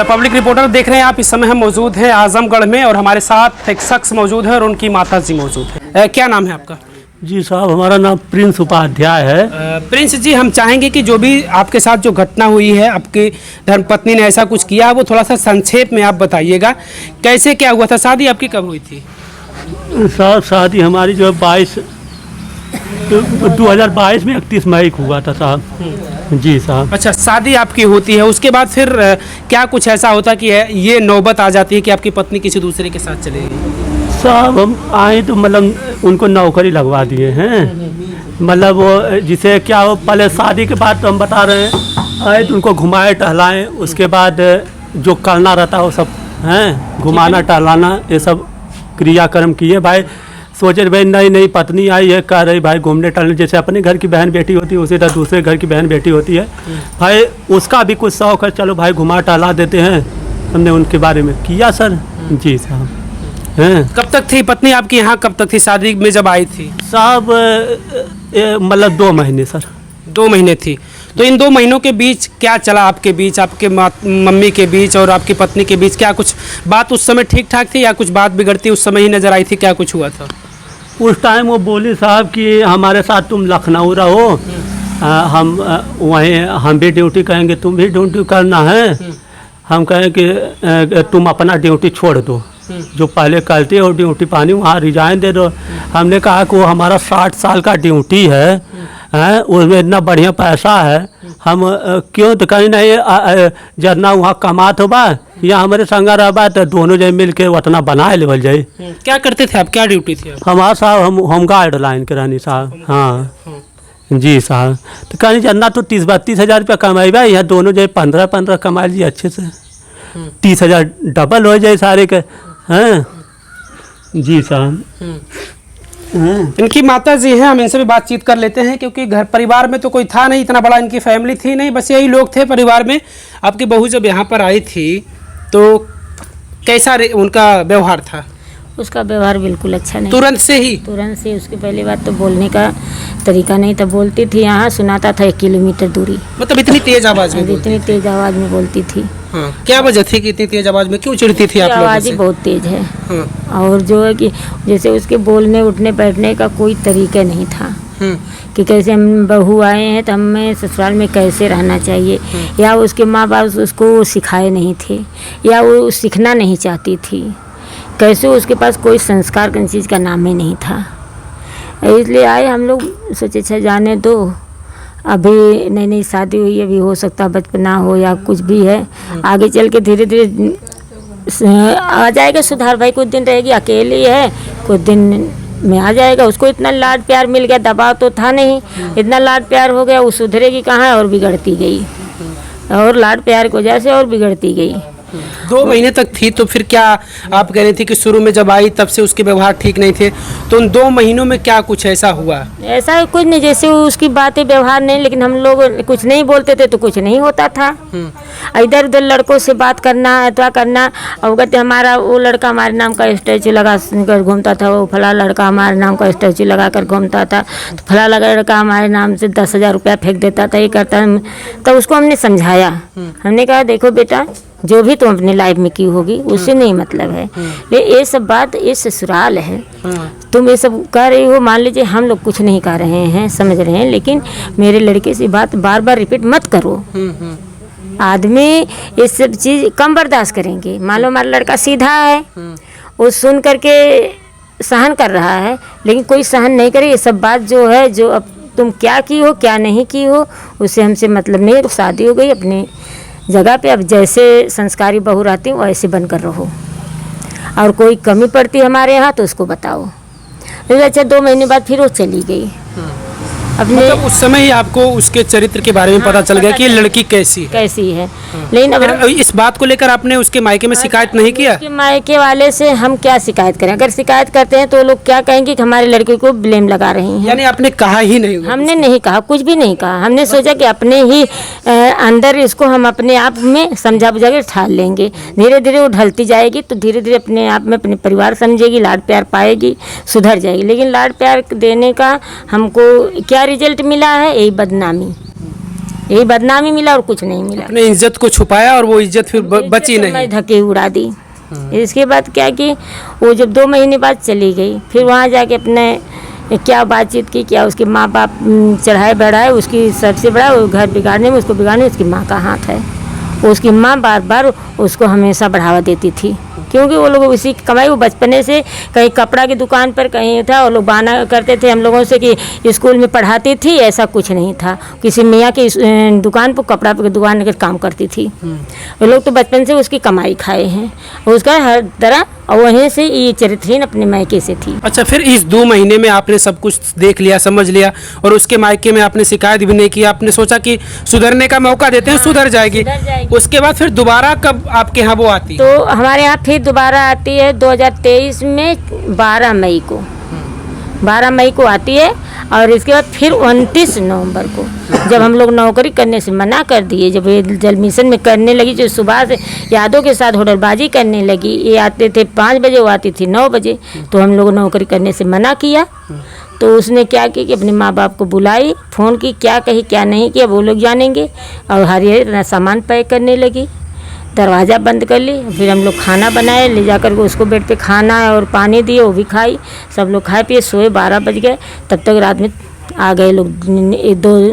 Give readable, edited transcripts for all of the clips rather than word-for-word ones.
The public reporter देख रहे हैं आप। इस समय हम मौजूद हैं आजमगढ़ में और हमारे साथ एक शख्स मौजूद है और उनकी माता जी मौजूद है। क्या नाम है आपका? जी साहब, हमारा नाम प्रिंस उपाध्याय है। प्रिंस जी, हम चाहेंगे कि जो भी आपके साथ जो घटना हुई है, आपकी धर्मपत्नी ने ऐसा कुछ किया, वो थोड़ा सा संक्षेप में आप बताइएगा। कैसे क्या हुआ था? शादी आपकी कब हुई थी? साहब शादी हमारी जो है 2022 में 31 मई को हुआ था साहब। जी साहब। अच्छा, शादी आपकी होती है, उसके बाद फिर क्या कुछ ऐसा होता कि ये नौबत आ जाती है कि आपकी पत्नी किसी दूसरे के साथ चली गई? साहब हम आए तो मतलब उनको नौकरी लगवा दिए हैं। मतलब वो जिसे क्या हो, पहले शादी के बाद तो हम बता रहे हैं, आए तो उनको घुमाए टहलाएं, उसके बाद जो करना रहता है वो सब हैं, घुमाना टहलाना ये सब क्रियाक्रम किए। भाई सोचे भाई नई नई पत्नी आई है, कह रही भाई घूमने टहलने, जैसे अपने घर की बहन बेटी होती है उसी तरह दूसरे घर की बहन बेटी होती है। भाई उसका भी कुछ शौक है, चलो भाई घुमा टहला देते हैं। हमने उनके बारे में किया सर। जी साहब। हैं। कब तक थी पत्नी आपकी यहाँ? कब तक थी शादी में जब आई थी? साहब मतलब 2 महीने सर। 2 महीने थी। तो इन 2 महीनों के बीच क्या चला आपके बीच, आपके मम्मी के बीच और आपकी पत्नी के बीच? क्या कुछ बात उस समय ठीक ठाक थी या कुछ बात बिगड़ती उस समय ही नजर आई थी? क्या कुछ हुआ था उस टाइम? वो बोली साहब कि हमारे साथ तुम लखनऊ रहो, हम वहीं हम भी ड्यूटी करेंगे, तुम भी ड्यूटी करना है। हम कहें कि तुम अपना ड्यूटी छोड़ दो, जो पहले करते हो ड्यूटी पानी वहाँ रिजाइन दे दो। हमने कहा कि वो हमारा 60 साल का ड्यूटी है, उसमें इतना बढ़िया पैसा है, हम क्यों तो कहीं नहीं जितना वहाँ कमात होबा या हमारे संग रहबा तो दोनों जन मिल के उतना बनाए लेवल जाए। क्या करते थे आप? क्या ड्यूटी थी आप? हमारा साहब हम होमगार्ड लाइन के रहनी साहब। हाँ जी साहब। तो कहीं जितना तो 30-32 हज़ार रुपया कमाएगा, यहाँ दोनों जन 15-15 कमा लीजिए अच्छे से, 30 हज़ार डबल हो जाए सारे के। हैं जी साहब। इनकी माता जी हैं, हम इनसे भी बातचीत कर लेते हैं क्योंकि घर परिवार में तो कोई था नहीं, इतना बड़ा इनकी फैमिली थी नहीं, बस यही लोग थे परिवार में। आपकी बहू जब यहाँ पर आई थी तो कैसा उनका व्यवहार था? उसका व्यवहार बिल्कुल अच्छा नहीं। तुरंत से उसकी पहली बात तो बोलने का तरीका नहीं था। बोलती थी यहाँ सुनाता था 1 किलोमीटर दूरी। मतलब इतनी तेज आवाज में? इतनी तेज आवाज में बोलती थी। हाँ। क्या वजह थी कि इतनी तेज आवाज में क्यों चिढ़ती थी आप लोगों से? आवाज ही बहुत तेज है। हाँ। और जो है कि जैसे उसके बोलने उठने बैठने का कोई तरीका नहीं था कि कैसे हम बहू आए हैं तो हमें ससुराल में कैसे रहना चाहिए, या उसके माँ बाप उसको सिखाए नहीं थे या वो सीखना नहीं चाहती थी। कैसे उसके पास कोई संस्कार किसी चीज़ का नाम ही नहीं था। इसलिए आए हम लोग, सोचे अच्छा जाने दो, अभी नई नई शादी हुई है, अभी हो सकता है बचपना हो या कुछ भी है, आगे चल के धीरे धीरे आ जाएगा सुधार। भाई कुछ दिन रहेगी, अकेली है, कुछ दिन में आ जाएगा। उसको इतना लाड प्यार मिल गया, दबाव तो था नहीं, इतना लाड प्यार हो गया, वो सुधरेगी कहाँ है और बिगड़ती गई, और लाड प्यार की वजह से और बिगड़ती गई। 2 महीने तक थी तो फिर क्या आप कह रही थी कि शुरू में जब आई तब से उसके व्यवहार ठीक नहीं थे, तो उन 2 महीनों में क्या कुछ ऐसा हुआ? ऐसा कुछ नहीं, जैसे उसकी बातें व्यवहार नहीं, लेकिन हम लोग कुछ नहीं बोलते थे तो कुछ नहीं होता था। इधर उधर लड़कों से बात करना अथवा करना, और कहते हमारा वो लड़का हमारे नाम का स्टैचू लगा कर घूमता था, वो फला लड़का हमारे नाम का स्टैचू लगा कर घूमता था, तो फला लड़का हमारे नाम से 10,000 रुपया फेंक देता था, ये करता। तो उसको हमने समझाया, हमने कहा देखो बेटा, जो भी तुम अपनी लाइफ में की होगी उससे नहीं मतलब है, ये सब बात ये ससुराल है। तुम ये सब कह रही हो, मान लीजिए हम लोग कुछ नहीं कर रहे हैं, समझ रहे हैं, लेकिन मेरे लड़के से बात बार बार रिपीट मत करो। आदमी ये सब चीज़ कम बर्दाश्त करेंगे। मान लो हमारा लड़का सीधा है, वो सुन करके सहन कर रहा है, लेकिन कोई सहन नहीं करे। ये सब बात जो है, जो अब तुम क्या की हो क्या नहीं की हो उससे हमसे मतलब नहीं। शादी हो गई अपने जगह पे, अब जैसे संस्कारी बहू रहती हूँ वैसे बनकर रहो, और कोई कमी पड़ती हमारे यहाँ तो उसको बताओ। अच्छा 2 महीने बाद फिर वो चली गई अपने। मतलब उस समय ही आपको उसके चरित्र के बारे में पता चल गया कि ये लड़की कैसी है। लेकिन अब इस बात को लेकर आपने उसके मायके में शिकायत नहीं किया? उसके मायके वाले से हम क्या शिकायत करें? अगर शिकायत करते हैं तो लोग क्या कहेंगे कि हमारे लड़के को ब्लेम लगा रही हैं। यानी आपने कहा ही नहीं? हमने नहीं कहा, कुछ भी नहीं कहा। हमने सोचा कि अपने ही अंदर इसको हम अपने आप में समझा बुझा के ढाल लेंगे, धीरे धीरे वो ढलती जाएगी तो धीरे धीरे अपने आप में अपने परिवार समझेगी, लाड प्यार पाएगी, सुधर जाएगी। लेकिन लाड प्यार देने का हमको क्या रिजल्ट मिला है? यही बदनामी। यही बदनामी मिला और कुछ नहीं मिला। अपने इज्जत को छुपाया और वो इज्जत फिर बची इज्जत तो नहीं। मैं धक्के उड़ा दी। इसके बाद क्या कि वो जब 2 महीने बाद चली गई, फिर वहाँ जाके अपने क्या बातचीत की, क्या उसके माँ बाप चढ़ाए बढ़ाए, उसकी सबसे बड़ा वो घर बिगाड़ने में, उसको बिगाड़ने में उसकी माँ का हाथ है। उसकी माँ बार बार उसको हमेशा बढ़ावा देती थी, क्योंकि वो लोग उसी की कमाई, वो बचपने से कहीं कपड़ा की दुकान पर कहीं था, वो लोग बहाना करते थे हम लोगों से कि स्कूल में पढ़ाती थी, ऐसा कुछ नहीं था। किसी मियाँ की दुकान पर, कपड़ा की दुकान पर काम करती थी। वो लोग तो बचपन से उसकी कमाई खाए हैं, उसका हर तरह, और वहीं से ये चरित्रहीन अपने मायके से थी। अच्छा, फिर इस 2 महीने में आपने सब कुछ देख लिया, समझ लिया, और उसके मायके में आपने शिकायत भी नहीं की, आपने सोचा कि सुधरने का मौका देते हैं, सुधर जाएगी। उसके बाद फिर दोबारा कब आपके यहाँ वो आती? तो हमारे यहाँ फिर दोबारा आती है 2023 में 12 मई को, 12 मई को आती है। और इसके बाद फिर 29 नवंबर को, जब हम लोग नौकरी करने से मना कर दिए, जब ये जल मिशन में करने लगी, जो सुबह से यादों के साथ होटलबाजी करने लगी, ये आते थे 5 बजे, वो आती थी 9 बजे, तो हम लोग नौकरी करने से मना किया। तो उसने क्या किया कि अपने माँ बाप को बुलाई, फ़ोन की, क्या कही क्या नहीं किया वो लोग जानेंगे, और हर सामान पैक करने लगी, दरवाज़ा बंद कर ली। फिर हम लोग खाना बनाए, ले जा कर उसको बेड पे खाना और पानी दिए, वो भी खाई, सब लोग खाए पिए सोए। 12 बज गए, तब तक रात में आ गए लोग,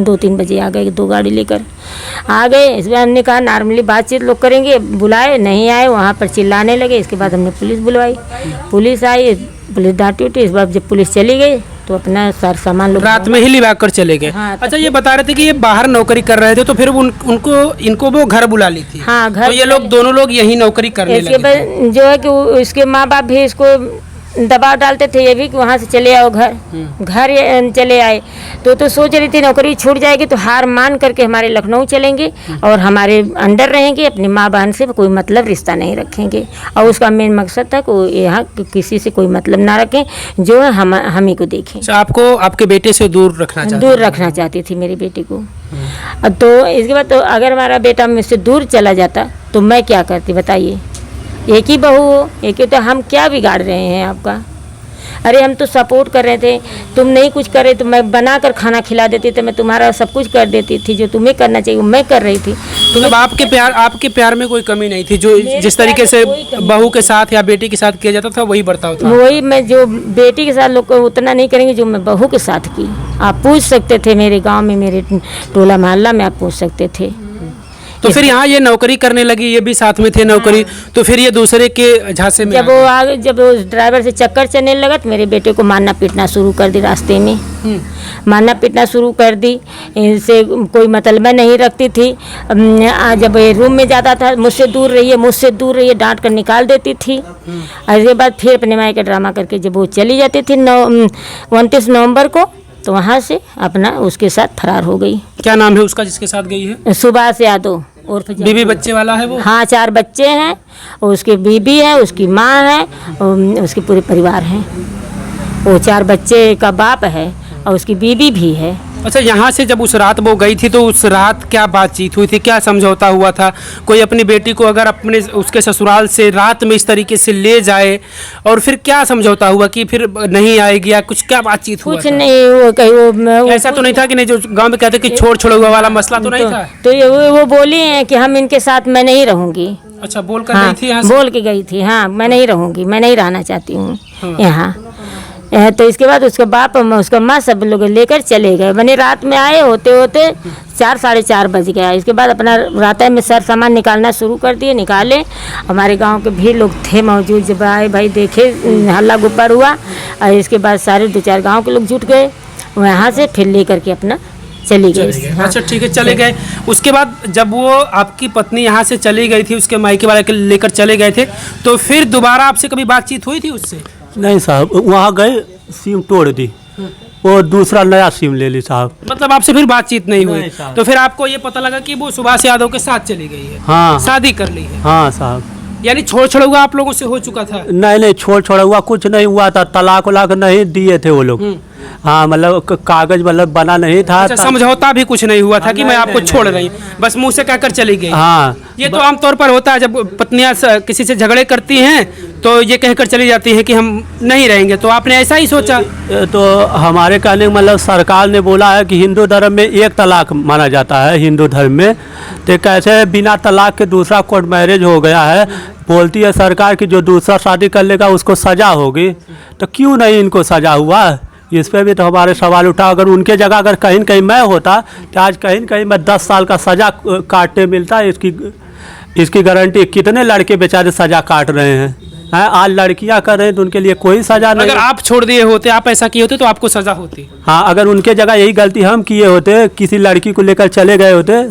2-3 बजे आ गए, 2 गाड़ी लेकर आ गए। इस बार हमने कहा नॉर्मली बातचीत लोग करेंगे, बुलाए नहीं आए, वहाँ पर चिल्लाने लगे। इसके बाद हमने पुलिस बुलवाई, पुलिस आई, पुलिस डांटी उठी। इस बार जब पुलिस चली गई तो अपना सारा सामान लोग रात में ही लिवा कर चले गए। हाँ, अच्छा, ये बता रहे थे कि ये बाहर नौकरी कर रहे थे, तो फिर इनको वो घर बुला ली थी। हाँ, घर तो ये लोग दोनों लोग यही नौकरी करने इसके लगे थे। बाद जो है कि उसके माँ बाप भी इसको दबाव डालते थे, ये भी कि वहाँ से चले आओ घर ये चले आए। तो सोच रही थी नौकरी छूट जाएगी तो हार मान करके हमारे लखनऊ चलेंगे और हमारे अंडर रहेंगे, अपनी माँ बहन से कोई मतलब रिश्ता नहीं रखेंगे। और उसका मेन मकसद था कि यहाँ किसी से कोई मतलब ना रखें, जो है हम ही को देखें। अच्छा, आपको आपके बेटे से दूर रखना चाहती थी मेरी बेटी को। तो इसके बाद तो अगर हमारा बेटा मुझसे दूर चला जाता तो मैं क्या करती बताइए? एक ही बहू हो, एक ही, तो हम क्या बिगाड़ रहे हैं आपका? अरे हम तो सपोर्ट कर रहे थे, तुम नहीं कुछ कर रहे तो मैं बना कर खाना खिला देती थी, मैं तुम्हारा सब कुछ कर देती थी, जो तुम्हें करना चाहिए वो मैं कर रही थी। मतलब आपके प्यार में कोई कमी नहीं थी, जो जिस तरीके से बहू के साथ या बेटी के साथ किया जाता था वही बर्ताव था। वही मैं जो बेटी के साथ लोग उतना नहीं करेंगे जो मैं बहू के साथ की। आप पूछ सकते थे, मेरे गाँव में, मेरे टोला मोहल्ला में आप पूछ सकते थे। तो फिर यहाँ ये नौकरी करने लगी, ये भी साथ में थे नौकरी, तो फिर ये दूसरे के झांसे में जब वो ड्राइवर से चक्कर चलने लगा तो मेरे बेटे को मारना पीटना शुरू कर दी, रास्ते में मारना पीटना शुरू कर दी। इनसे कोई मतलब नहीं रखती थी। जब ये रूम में जाता था, मुझसे दूर रहिए डांट कर निकाल देती थी। और इसके बाद फिर अपने माँ का ड्रामा करके जब वो चली जाती थी 29 नवंबर को, तो वहाँ से अपना उसके साथ फरार हो गई। क्या नाम है उसका जिसके साथ गई है? सुभाष यादव। और बीबी बच्चे वाला है वो? हाँ, 4 बच्चे हैं, उसकी बीबी है, उसकी माँ है, उसके पूरे परिवार हैं। वो 4 बच्चे का बाप है और उसकी बीबी भी है। अच्छा, यहाँ से जब उस रात वो गई थी तो उस रात क्या बातचीत हुई थी, क्या समझौता हुआ था? कोई अपनी बेटी को अगर अपने उसके ससुराल से रात में इस तरीके से ले जाए, और फिर क्या समझौता हुआ कि फिर नहीं आएगी या कुछ, क्या बातचीत हुआ? कुछ नहीं, वो कहीं ऐसा तो नहीं था कि नहीं, जो गांव में कहते कि छोड़ो वाला मसला तो नहीं था? तो वो बोली है कि हम इनके साथ मैं नहीं रहूँगी। अच्छा, बोल कर हाँ, गई थी यहाँ से? बोल के गई थी, हाँ, मैं नहीं रहूँगी, मैं नहीं रहना चाहती हूँ यहाँ। तो इसके बाद उसका बाप उसका माँ सब लोग लेकर चले गए। मैंने रात में आए होते 4 साढ़े 4 बज गया। इसके बाद अपना रात में सर सामान निकालना शुरू कर दिए, निकाले। हमारे गांव के भी लोग थे मौजूद, जब आए भाई देखे, हल्ला गुब्बार हुआ। और इसके बाद सारे 2-4 गाँव के लोग जुट गए, वहाँ से फिर ले करके अपना चली गई। हाँ। अच्छा, ठीक है, चले गए। उसके बाद जब वो आपकी पत्नी यहाँ से चली गई थी, उसके मायके वाले के लेकर चले गए थे, तो फिर दोबारा आपसे कभी बातचीत हुई थी उससे? नहीं साहब, वहाँ गए, सिम तोड़ दी, वो दूसरा नया सिम ले ली साहब। मतलब आपसे फिर बातचीत नहीं हुई? साहब। तो फिर आपको ये पता लगा कि वो सुभाष यादव के साथ चली गई है? हाँ, शादी कर ली है? हाँ साहब। यानी छोड़ आप लोगों से हो चुका था? नहीं, छोड़ हुआ कुछ नहीं हुआ था, तलाक वलाक नहीं दिए थे वो लोग। हाँ मतलब कागज मतलब बना नहीं था। अच्छा, समझौता भी कुछ नहीं हुआ था कि मैं आपको छोड़ रही हूँ, बस मुंह से कहकर चली गई। हाँ ये तो आमतौर पर होता है जब पत्नियां किसी से झगड़े करती हैं तो ये कहकर चली जाती हैं कि हम नहीं रहेंगे, तो आपने ऐसा ही सोचा? तो हमारे कहने मतलब सरकार ने बोला है कि हिंदू धर्म में एक तलाक माना जाता है हिंदू धर्म में, तो कैसे बिना तलाक के दूसरा कोर्ट मैरिज हो गया है। बोलती है सरकार कि जो दूसरा शादी कर लेगा उसको सज़ा होगी, तो क्यों नहीं इनको सज़ा हुआ? इस पर भी तो हमारे सवाल उठा। अगर उनके जगह अगर कहीं कहीं मैं होता तो आज कहीं कहीं मैं 10 साल का सज़ा काटने मिलता। इसकी गारंटी कितने लड़के बेचारे सज़ा काट रहे हैं। आज लड़कियां कर रहे हैं तो उनके लिए कोई सज़ा नहीं। अगर आप छोड़ दिए होते, आप ऐसा किए होते तो आपको सज़ा होती। हाँ, अगर उनके जगह यही गलती हम किए होते, किसी लड़की को लेकर चले गए होते,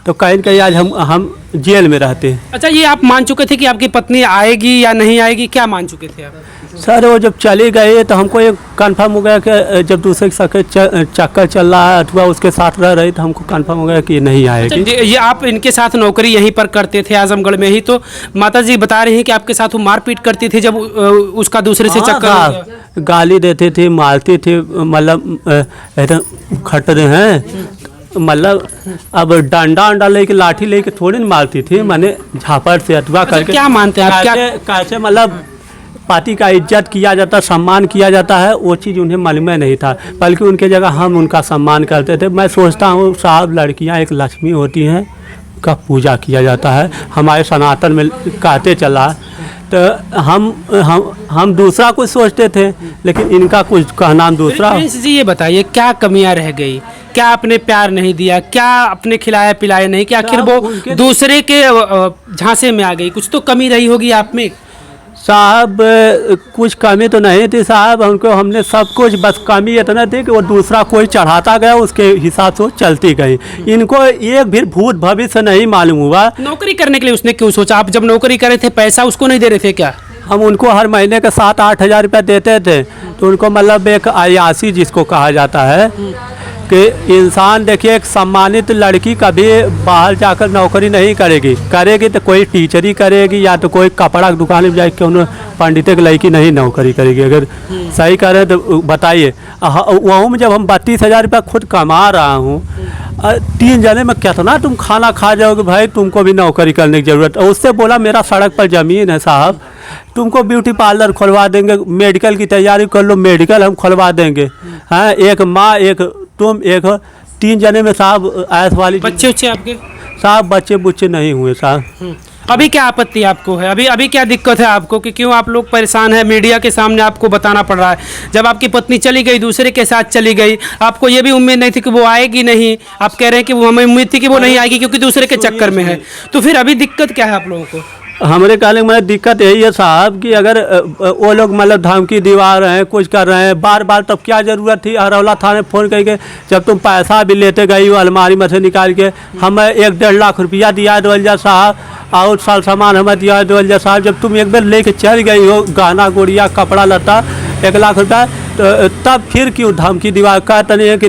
तो कहीं कहीं आज हम जेल में रहते। अच्छा, ये आप मान चुके थे कि आपकी पत्नी आएगी या नहीं आएगी, क्या मान चुके थे आप? सर वो जब चली गई तो हमको ये कंफर्म हो गया कि जब दूसरे के चक्कर चल रहा है अथवा उसके साथ रह रही तो हमको कंफर्म हो गया कि ये नहीं आएगी। अच्छा, ये आप इनके साथ नौकरी यहीं पर करते थे आजमगढ़ में ही, तो माता जी बता रही हैं कि आपके साथ वो मारपीट करती थी जब उसका दूसरे से चक्कर हो गया। गाली देते थे, मारती थी, मतलब एकदम खटरे हैं, मतलब अब डंडा अंडा लेके लाठी लेके थोड़ी न मारती थी, माने झापड़ से अथवा करके। क्या मानते हैं आप? क्या कैसे मतलब पति का इज्जत किया जाता, सम्मान किया जाता है, वो चीज़ उन्हें मालूम नहीं था, बल्कि उनके जगह हम उनका सम्मान करते थे। मैं सोचता हूँ साहब, लड़कियाँ एक लक्ष्मी होती हैं, का पूजा किया जाता है, हमारे सनातन में कहते चला। तो हम दूसरा कुछ सोचते थे, लेकिन इनका कुछ कहना दूसरा। प्रिंस जी, ये बताइए क्या कमियां रह गई? क्या आपने प्यार नहीं दिया? क्या आपने खिलाया पिलाया नहीं? कि आखिर वो दूसरे के झांसे में आ गई? कुछ तो कमी रही होगी आप में। साहब कुछ कमी तो नहीं थी साहब, उनको हमने सब कुछ, बस कमी इतना थी कि वो दूसरा कोई चढ़ाता गया, उसके हिसाब से वो चलती गई। इनको एक भी भूत भविष्य नहीं मालूम हुआ। नौकरी करने के लिए उसने क्यों सोचा? आप जब नौकरी करे थे पैसा उसको नहीं दे रहे थे क्या? हम उनको हर महीने के 7-8 हज़ार रुपये देते थे, तो उनको मतलब एक अयासी जिसको कहा जाता है कि इंसान देखिए, एक सम्मानित लड़की कभी बाहर जाकर नौकरी नहीं करेगी तो कोई टीचरी करेगी या तो कोई कपड़ा की दुकान में जाकर उन्हें पंडित की लड़की नहीं नौकरी करेगी। अगर सही करें तो बताइए, वहाँ में जब हम 32,000 रुपया खुद कमा रहा हूँ, 3 जने में कितना तुम खाना खा जाओगे भाई? तुमको भी नौकरी करने की ज़रूरत है। उससे बोला मेरा सड़क पर ज़मीन है साहब, तुमको ब्यूटी पार्लर खुलवा देंगे, मेडिकल की तैयारी कर लो, मेडिकल हम खुलवा देंगे। हाँ, एक माँ, एक तुम, एक 3 जने में साहब ऐस वाली। बच्चे उच्चे आपके? साहब बच्चे बुच्चे नहीं हुए साहब। अभी क्या आपत्ति आपको है? अभी क्या दिक्कत है आपको कि क्यों आप लोग परेशान हैं? मीडिया के सामने आपको बताना पड़ रहा है। जब आपकी पत्नी चली गई, दूसरे के साथ चली गई, आपको ये भी उम्मीद नहीं थी कि वो आएगी नहीं। आप कह रहे हैं कि वो हमें उम्मीद थी कि वो नहीं आएगी क्योंकि दूसरे के चक्कर में है, तो फिर अभी दिक्कत क्या है आप लोगों को? हमारे कहने में दिक्कत यही है साहब कि अगर वो लोग मतलब धमकी दिवा रहे हैं, कुछ कर रहे हैं बार बार, तब क्या ज़रूरत थी हरौला थाने फ़ोन करके? जब तुम पैसा भी लेते गई हो अलमारी में से निकाल के, हमें 1-1.5 लाख रुपया दिया है दोलजा साहब, और साल सामान हमें दिया है दोलजा साहब। जब तुम एक बार लेके चल गई हो गहना गुड़िया कपड़ा लता 1 लाख रुपया, तो तब फिर क्यों धमकी दिवा? कहते नहीं है कि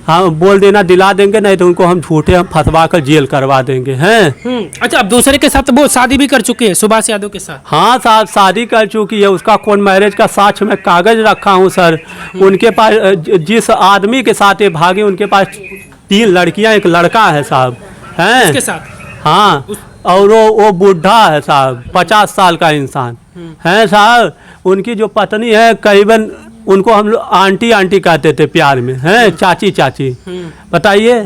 हाँ बोल देना दिला देंगे, नहीं तो उनको हम झूठे हम फंसवा कर जेल करवा देंगे हैं। अच्छा, अब दूसरे के साथ वो शादी भी कर चुकी है सुभाष यादव के साथ? हाँ साहब, शादी कर चुकी है। उसका कोर्ट मैरिज का साक्ष्य में कागज रखा हूँ सर। उनके पास जिस आदमी के साथ ये भागे, उनके पास 3 लड़कियाँ, 1 लड़का है साहब, हैं उसके साथ? हाँ, और वो बूढ़ा है साहब, 50 साल का इंसान है साहब। उनकी जो पत्नी है, करीबन उनको हम लोग आंटी कहते थे प्यार में, हैं चाची। बताइए,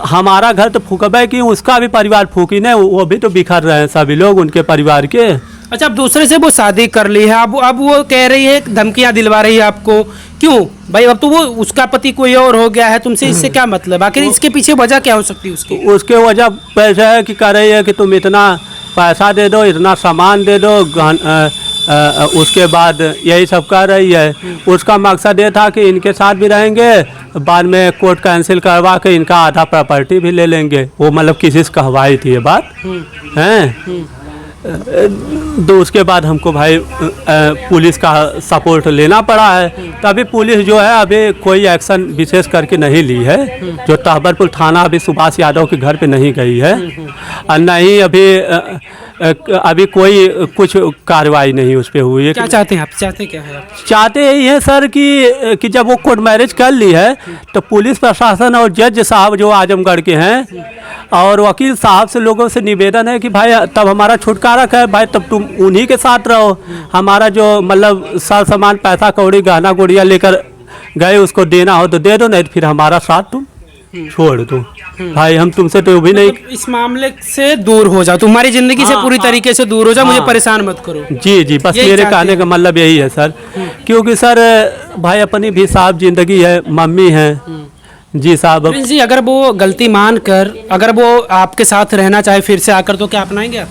हमारा घर तो फूकबे की, उसका भी परिवार फूकी नहीं, वो भी तो बिखर रहे हैं सभी लोग उनके परिवार के। अच्छा, अब दूसरे से वो शादी कर ली है, अब वो कह रही है, धमकियां दिलवा रही है आपको, क्यों भाई? अब तो वो उसका पति कोई और हो गया है, तुमसे इससे क्या मतलब? आखिर इसके पीछे वजह क्या हो सकती है उसकी? उसके वजह पैसा है कि कह रही है कि तुम इतना पैसा दे दो, इतना सामान दे दो, उसके बाद यही सब कर रही है। उसका मकसद ये था कि इनके साथ भी रहेंगे, बाद में कोर्ट कैंसिल करवा के इनका आधा प्रॉपर्टी भी ले लेंगे। वो मतलब किसी से कहवाई थी ये बात, हैं। तो उसके बाद हमको भाई पुलिस का सपोर्ट लेना पड़ा है। तभी पुलिस जो है अभी कोई एक्शन विशेष करके नहीं ली है। जो तहबरपुर थाना अभी सुभाष यादव के घर पे नहीं गई है, और नहीं अभी अभी कोई कुछ कार्रवाई नहीं उस पर हुई है। क्या चाहते हैं आप, चाहते क्या है आप? चाहते यही है सर कि जब वो कोर्ट मैरिज कर ली है तो पुलिस प्रशासन और जज साहब जो आजमगढ़ के हैं और वकील साहब से लोगों से निवेदन है कि भाई तब हमारा छुटकारा है भाई, तब तुम उन्हीं के साथ रहो। हमारा जो मतलब साल सामान पैसा कौड़ी गहना गुड़िया लेकर गए उसको देना हो तो दे दो, नहीं तो फिर हमारा साथ तुम छोड़ दो भाई, हम तुमसे तो भी नहीं। मतलब इस मामले से दूर हो जाओ, तुम्हारी जिंदगी से पूरी तरीके से दूर हो जाओ, मुझे परेशान मत करो। जी बस यही मेरे चाहते कहने का मतलब यही है सर, क्योंकि सर भाई अपनी भी साहब जिंदगी है, मम्मी है जी साहब। प्रिंस जी, अगर वो गलती मान कर अगर वो आपके साथ रहना चाहे फिर से आकर, तो क्या अपनाएंगे आप?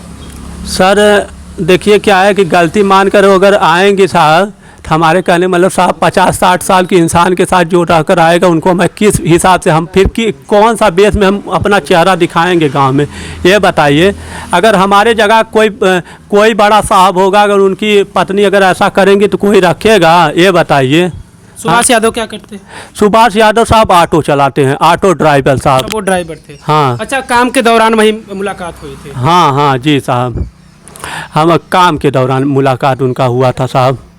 सर देखिए क्या है कि गलती मान कर अगर आएंगे साहब, हमारे कहने मतलब साहब 50-60 साल के इंसान के साथ जो रहकर आएगा उनको मैं किस हिसाब से हम फिर कौन सा बेस में हम अपना चेहरा दिखाएंगे गांव में, ये बताइए। अगर हमारे जगह कोई बड़ा साहब होगा, अगर उनकी पत्नी अगर ऐसा करेंगी तो कोई रखेगा, ये बताइए। सुभाष यादव क्या करते हैं? सुभाष यादव साहब ऑटो चलाते हैं, ऑटो ड्राइवर साहब। वो ड्राइवर थे? हाँ। अच्छा, काम के दौरान वही मुलाकात हुई थी? हाँ जी साहब, हम काम के दौरान मुलाकात उनका हुआ था साहब।